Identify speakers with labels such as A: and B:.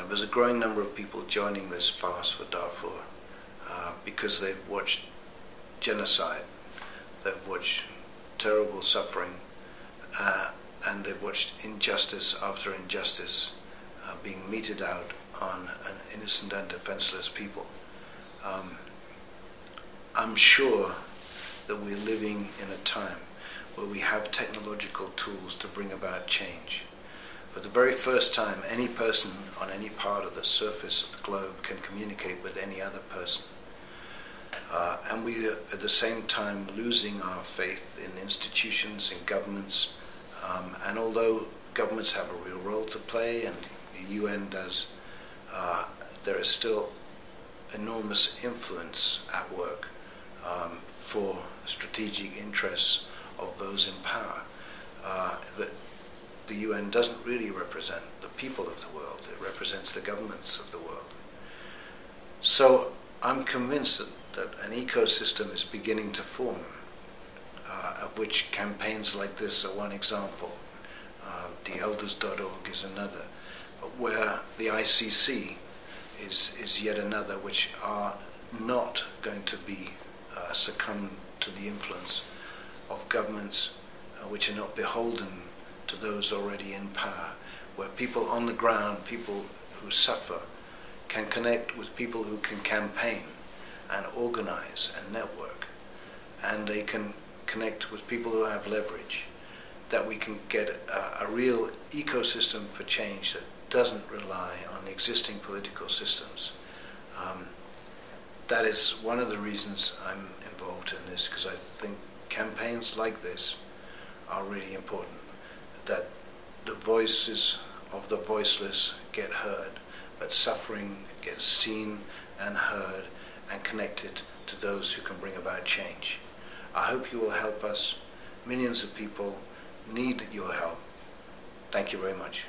A: there's a growing number of people joining this fast for Darfur because they've watched genocide, they've watched terrible suffering, and they've watched injustice after injustice being meted out on an innocent and defenseless people. I'm sure that we're living in a time where we have technological tools to bring about change. For the very first time, any person on any part of the surface of the globe can communicate with any other person. And we are at the same time losing our faith in institutions, in governments, and although governments have a real role to play and the UN does, there is still enormous influence at work for strategic interests of those in power. That the UN doesn't really represent the people of the world, it represents the governments of the world. So I'm convinced that an ecosystem is beginning to form, of which campaigns like this are one example. TheElders.org is another, where the ICC is yet another, which are not going to be succumb to the influence of governments which are not beholden to those already in power, where people on the ground, people who suffer, can connect with people who can campaign and organize and network, and they can connect with people who have leverage, that we can get a real ecosystem for change that doesn't rely on existing political systems. That is one of the reasons I'm involved in this, because I think campaigns like this are really important, that the voices of the voiceless get heard, but suffering gets seen and heard and connected to those who can bring about change. I hope you will help us. Millions of people need your help. Thank you very much.